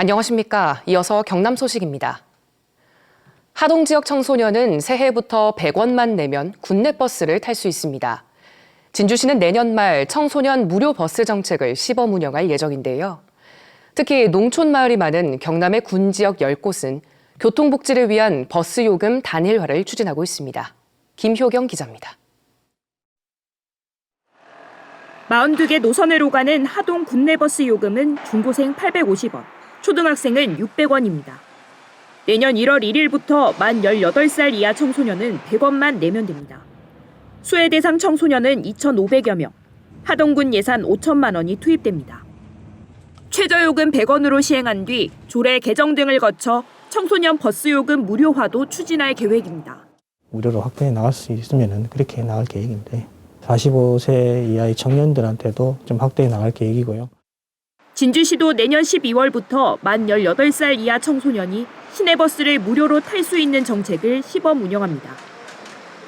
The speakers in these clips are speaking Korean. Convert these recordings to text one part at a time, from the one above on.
안녕하십니까. 이어서 경남 소식입니다. 하동 지역 청소년은 새해부터 100원만 내면 군내버스를 탈 수 있습니다. 진주시는 내년 말 청소년 무료 버스 정책을 시범 운영할 예정인데요. 특히 농촌 마을이 많은 경남의 군 지역 10곳은 교통복지를 위한 버스 요금 단일화를 추진하고 있습니다. 김효경 기자입니다. 42개 노선을 오가는 하동 군내버스 요금은 중고생 850원, 초등학생은 600원입니다. 내년 1월 1일부터 만 18살 이하 청소년은 100원만 내면 됩니다. 수혜 대상 청소년은 2,500여 명, 하동군 예산 5천만 원이 투입됩니다. 최저요금 100원으로 시행한 뒤 조례 개정 등을 거쳐 청소년 버스 요금 무료화도 추진할 계획입니다. 무료로 확대해 나갈 수 있으면 그렇게 나갈 계획인데 45세 이하의 청년들한테도 좀 확대해 나갈 계획이고요. 진주시도 내년 12월부터 만 18살 이하 청소년이 시내버스를 무료로 탈 수 있는 정책을 시범 운영합니다.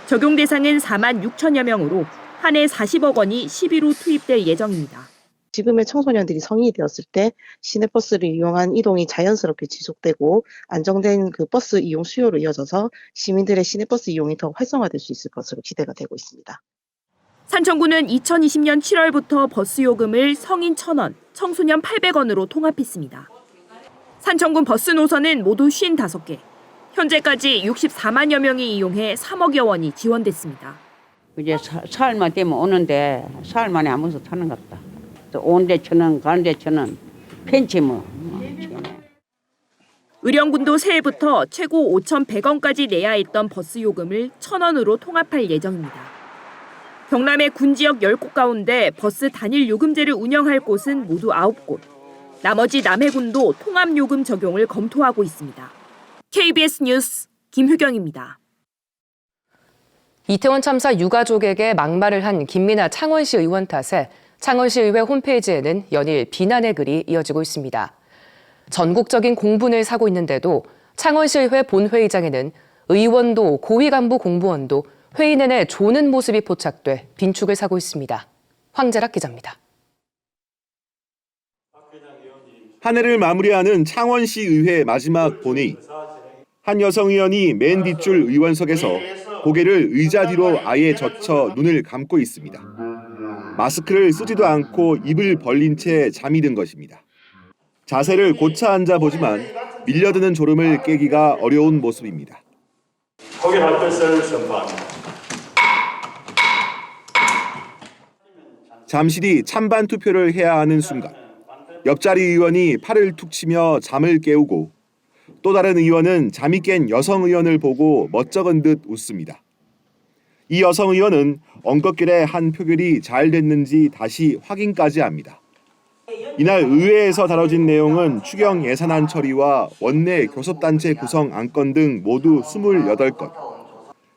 적용 대상은 4만 6천여 명으로 한 해 40억 원이 시비로 투입될 예정입니다. 지금의 청소년들이 성인이 되었을 때 시내버스를 이용한 이동이 자연스럽게 지속되고 안정된 그 버스 이용 수요로 이어져서 시민들의 시내버스 이용이 더 활성화될 수 있을 것으로 기대가 되고 있습니다. 산청구는 2020년 7월부터 버스 요금을 성인 1,000원, 청소년 800원으로 통합했습니다. 산청군 버스 노선은 모두 55개. 현재까지 64만여 명이 이용해 3억여 원이 지원됐습니다. 이제 사흘만 되면 오는데 사흘 만에 한 번씩 타는 것 같다. 또 오는데 1,000원, 가는데 1,000원, 펜치 뭐. 의령군도 새해부터 최고 5,100원까지 내야 했던 버스 요금을 1,000원으로 통합할 예정입니다. 경남의 군 지역 10곳 가운데 버스 단일 요금제를 운영할 곳은 모두 9곳. 나머지 남해군도 통합 요금 적용을 검토하고 있습니다. KBS 뉴스 김효경입니다. 이태원 참사 유가족에게 막말을 한 김민아 창원시 의원 탓에 창원시의회 홈페이지에는 연일 비난의 글이 이어지고 있습니다. 전국적인 공분을 사고 있는데도 창원시의회 본회의장에는 의원도 고위 간부 공무원도 회의 내내 조는 모습이 포착돼 빈축을 사고 있습니다. 황재락 기자입니다. 한 해를 마무리하는 창원시 의회 마지막 본회의. 한 여성 의원이 맨 뒷줄 의원석에서 고개를 의자 뒤로 아예 젖혀 눈을 감고 있습니다. 마스크를 쓰지도 않고 입을 벌린 채 잠이 든 것입니다. 자세를 고쳐 앉아 보지만 밀려드는 졸음을 깨기가 어려운 모습입니다. 고개 발끝을 선포합니다. 잠시 뒤 찬반 투표를 해야 하는 순간 옆자리 의원이 팔을 툭 치며 잠을 깨우고 또 다른 의원은 잠이 깬 여성 의원을 보고 멋쩍은 듯 웃습니다. 이 여성 의원은 엉겁길에 한 표결이 잘 됐는지 다시 확인까지 합니다. 이날 의회에서 다뤄진 내용은 추경 예산안 처리와 원내 교섭단체 구성 안건 등 모두 28건.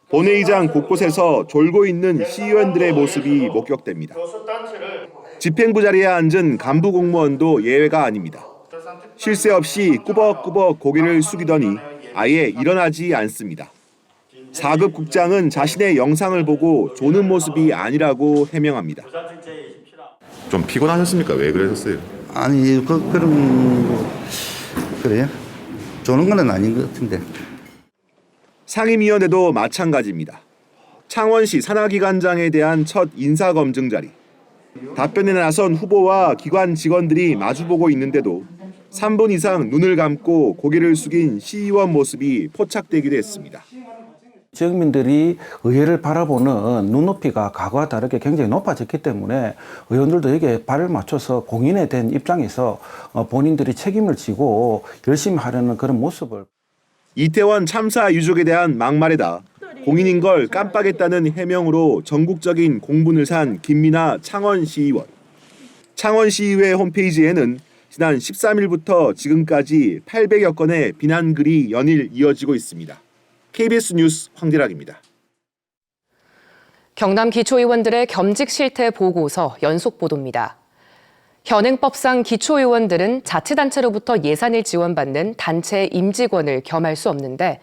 본회의장 곳곳에서 졸고 있는 시의원들의 모습이 목격됩니다. 집행부 자리에 앉은 간부 공무원도 예외가 아닙니다. 쉴 새 없이 꾸벅꾸벅 고개를 숙이더니 아예 일어나지 않습니다. 4급 국장은 자신의 영상을 보고 조는 모습이 아니라고 해명합니다. 좀 피곤하셨습니까? 왜 그러셨어요? 아니 그래요? 조는 건 아닌 것 같은데. 상임위원회도 마찬가지입니다. 창원시 산하기관장에 대한 첫 인사검증 자리. 답변에 나선 후보와 기관 직원들이 마주보고 있는데도 3분 이상 눈을 감고 고개를 숙인 시의원 모습이 포착되기도 했습니다. 지역민들이 의회를 바라보는 눈높이가 과거와 다르게 굉장히 높아졌기 때문에 의원들도 여기에 발을 맞춰서 공인에 된 입장에서 본인들이 책임을 지고 열심히 하려는 그런 모습을. 이태원 참사 유족에 대한 막말에다 공인인 걸 깜빡했다는 해명으로 전국적인 공분을 산 김민아 창원시의원. 창원시의회 홈페이지에는 지난 13일부터 지금까지 800여 건의 비난글이 연일 이어지고 있습니다. KBS 뉴스 황재락입니다. 경남 기초의원들의 겸직 실태 보고서 연속 보도입니다. 현행법상 기초의원들은 자치단체로부터 예산을 지원받는 단체 임직원을 겸할 수 없는데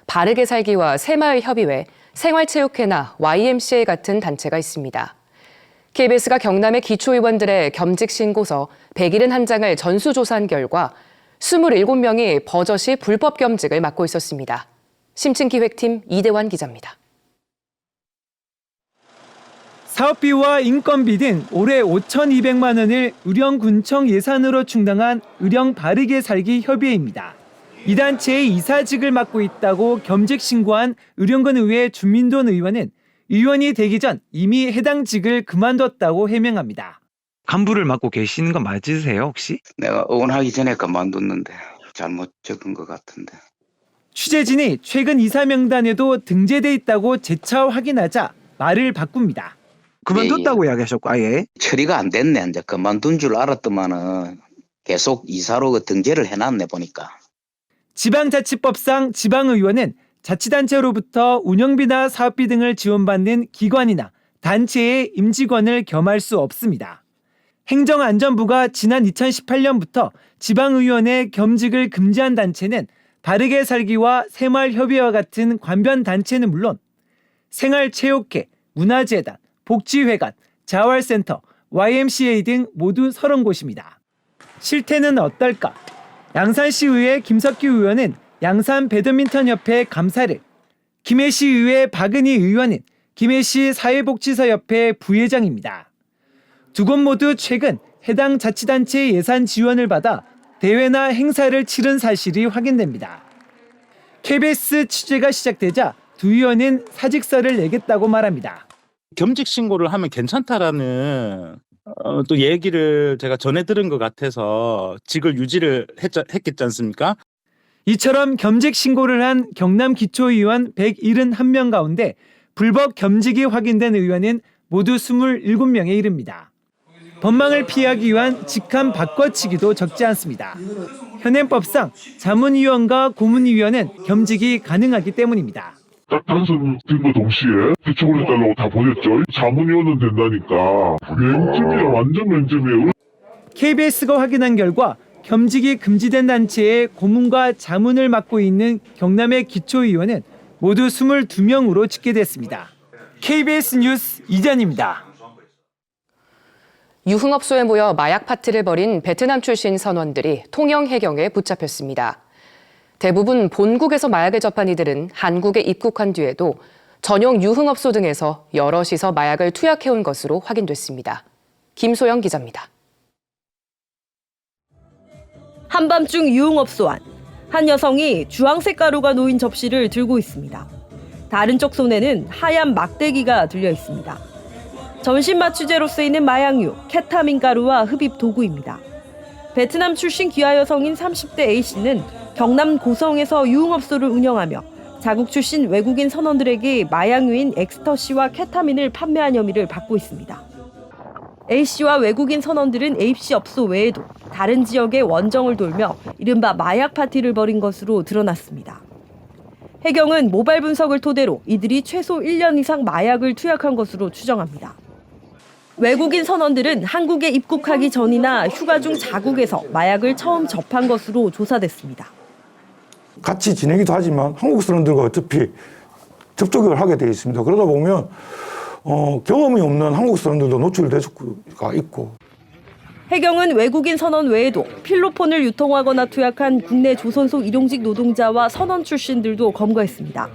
바르게 살기와 새마을협의회, 생활체육회나 YMCA 같은 단체가 있습니다. KBS가 경남의 기초의원들의 겸직 신고서 171장을 전수조사한 결과 27명이 버젓이 불법 겸직을 맡고 있었습니다. 심층기획팀 이대환 기자입니다. 사업비와 인건비 등 올해 5,200만 원을 의령군청 예산으로 충당한 의령 바르게 살기 협의회입니다. 이 단체의 이사직을 맡고 있다고 겸직 신고한 의령군 의회 준민돈 의원은 의원이 되기 전 이미 해당 직을 그만뒀다고 해명합니다. 간부를 맡고 계시는 거 맞으세요, 혹시? 내가 의원하기 전에 그만뒀는데 잘못 적은 것 같은데. 취재진이 최근 이사 명단에도 등재돼 있다고 재차 확인하자 말을 바꿉니다. 그만뒀다고 이야기하셨고 아예? 처리가 안 됐네. 이제 그만둔 줄 알았더만은 계속 이사로 등재를 해놨네 보니까. 지방자치법상 지방의원은 자치단체로부터 운영비나 사업비 등을 지원받는 기관이나 단체의 임직원을 겸할 수 없습니다. 행정안전부가 지난 2018년부터 지방의원의 겸직을 금지한 단체는 바르게 살기와 새마을협의회와 같은 관변단체는 물론 생활체육회, 문화재단, 복지회관, 자활센터, YMCA 등 모두 30곳입니다. 실태는 어떨까? 양산시의회 김석기 의원은 양산 배드민턴협회 감사를, 김해시의회 박은희 의원은 김해시 사회복지사협회 부회장입니다. 두 곳 모두 최근 해당 자치단체의 예산 지원을 받아 대회나 행사를 치른 사실이 확인됩니다. KBS 취재가 시작되자 두 의원은 사직서를 내겠다고 말합니다. 겸직 신고를 하면 괜찮다라는 또 얘기를 제가 전해 들은 것 같아서 직을 유지를 했겠지 않습니까? 이처럼 겸직 신고를 한 경남 기초의원 171명 가운데 불법 겸직이 확인된 의원은 모두 27명에 이릅니다. 법망을 피하기 위한 직함 바꿔치기도 적지 않습니다. 현행법상 자문위원과 고문위원은 겸직이 가능하기 때문입니다. 딱 당선 된거 동시에 대책을 해달라고 다 보냈죠. 자문위원은 된다니까. 맹점이야, 완전 맹점이에요. KBS가 확인한 결과 겸직이 금지된 단체의 고문과 자문을 맡고 있는 경남의 기초의원은 모두 22명으로 집계됐습니다. KBS 뉴스 이전입니다. 유흥업소에 모여 마약 파티를 벌인 베트남 출신 선원들이 통영 해경에 붙잡혔습니다. 대부분 본국에서 마약을 접한 이들은 한국에 입국한 뒤에도 전용 유흥업소 등에서 여럿이서 마약을 투약해온 것으로 확인됐습니다. 김소영 기자입니다. 한밤중 유흥업소 안, 한 여성이 주황색 가루가 놓인 접시를 들고 있습니다. 다른 쪽 손에는 하얀 막대기가 들려 있습니다. 전신 마취제로 쓰이는 마약류, 케타민 가루와 흡입 도구입니다. 베트남 출신 귀화 여성인 30대 A씨는 경남 고성에서 유흥업소를 운영하며 자국 출신 외국인 선원들에게 마약류인 엑스터시와 케타민을 판매한 혐의를 받고 있습니다. A씨와 외국인 선원들은 A씨 업소 외에도 다른 지역의 원정을 돌며 이른바 마약 파티를 벌인 것으로 드러났습니다. 해경은 모바일 분석을 토대로 이들이 최소 1년 이상 마약을 투약한 것으로 추정합니다. 외국인 선원들은 한국에 입국하기 전이나 휴가 중 자국에서 마약을 처음 접한 것으로 조사됐습니다. 같이 지내기도 하지만 한국 사람들과 어차피 접촉을 하게 되어 있습니다. 그러다 보면 경험이 없는 한국 사람들도 노출될 수가 있고. 해경은 외국인 선원 외에도 필로폰을 유통하거나 투약한 국내 조선소 일용직 노동자와 선원 출신들도 검거했습니다.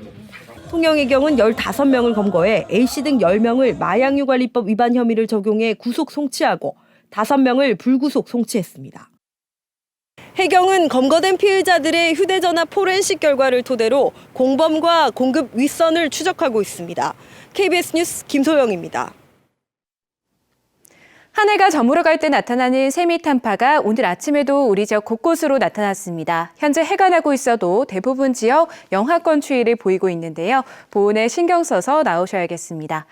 통영해경은 15명을 검거해 A씨 등 10명을 마약류 관리법 위반 혐의를 적용해 구속 송치하고 5명을 불구속 송치했습니다. 해경은 검거된 피의자들의 휴대전화 포렌식 결과를 토대로 공범과 공급 윗선을 추적하고 있습니다. KBS 뉴스 김소영입니다. 하늘가 저물어갈 때 나타나는 세미탄파가 오늘 아침에도 우리 지역 곳곳으로 나타났습니다. 현재 해가 나고 있어도 대부분 지역 영하권 추위를 보이고 있는데요. 보온에 신경 써서 나오셔야겠습니다.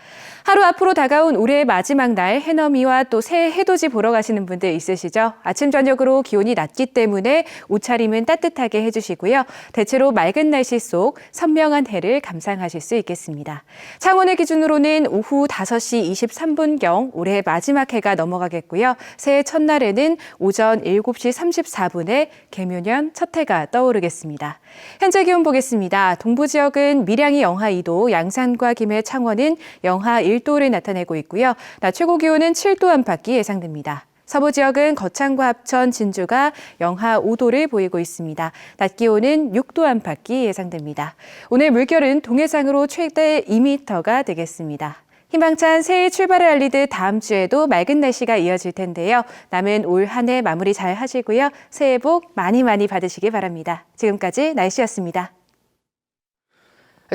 하루 앞으로 다가온 올해의 마지막 날 해넘이와 또 새 해돋이 보러 가시는 분들 있으시죠? 아침 저녁으로 기온이 낮기 때문에 옷차림은 따뜻하게 해주시고요. 대체로 맑은 날씨 속 선명한 해를 감상하실 수 있겠습니다. 창원을 기준으로는 오후 5시 23분경 올해의 마지막 해가 넘어가겠고요. 새해 첫날에는 오전 7시 34분에 개묘년 첫 해가 떠오르겠습니다. 현재 기온 보겠습니다. 동부 지역은 밀양이 영하 2도, 양산과 김해, 창원은 영하 1도를 나타내고 있고요. 낮 최고 기온은 7도 안팎이 예상됩니다. 서부 지역은 거창과 합천, 진주가 영하 5도를 보이고 있습니다. 낮 기온은 6도 안팎이 예상됩니다. 오늘 물결은 동해상으로 최대 2m가 되겠습니다. 희망찬 새해 출발을 알리듯 다음 주에도 맑은 날씨가 이어질 텐데요. 남은 올 한 해 마무리 잘 하시고요. 새해 복 많이 받으시기 바랍니다. 지금까지 날씨였습니다.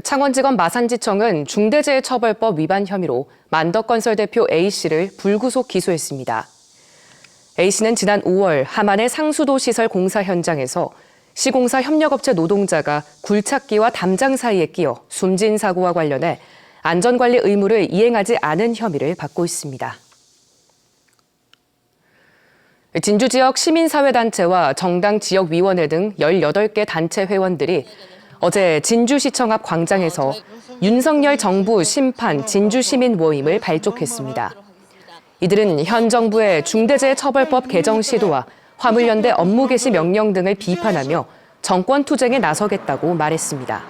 창원지검 마산지청은 중대재해처벌법 위반 혐의로 만덕건설 대표 A씨를 불구속 기소했습니다. A씨는 지난 5월 함안의 상수도 시설 공사 현장에서 시공사 협력업체 노동자가 굴착기와 담장 사이에 끼어 숨진 사고와 관련해 안전관리 의무를 이행하지 않은 혐의를 받고 있습니다. 진주 지역 시민사회단체와 정당 지역위원회 등 18개 단체 회원들이 어제 진주시청 앞 광장에서 윤석열 정부 심판 진주시민 모임을 발족했습니다. 이들은 현 정부의 중대재해처벌법 개정 시도와 화물연대 업무 개시 명령 등을 비판하며 정권 투쟁에 나서겠다고 말했습니다.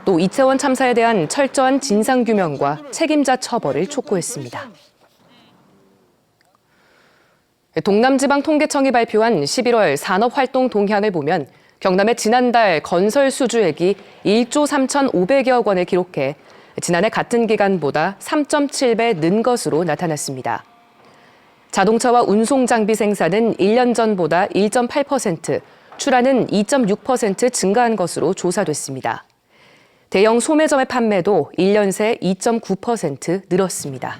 또 이태원 참사에 대한 철저한 진상규명과 책임자 처벌을 촉구했습니다. 동남지방통계청이 발표한 11월 산업활동 동향을 보면 경남의 지난달 건설 수주액이 1조 3,500여억 원을 기록해 지난해 같은 기간보다 3.7배 는 것으로 나타났습니다. 자동차와 운송장비 생산은 1년 전보다 1.8%, 출하는 2.6% 증가한 것으로 조사됐습니다. 대형 소매점의 판매도 1년 새 2.9% 늘었습니다.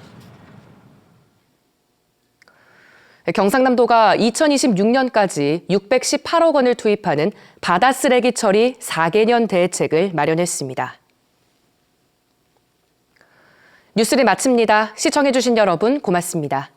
경상남도가 2026년까지 618억 원을 투입하는 바다 쓰레기 처리 4개년 대책을 마련했습니다. 뉴스를 마칩니다. 시청해주신 여러분 고맙습니다.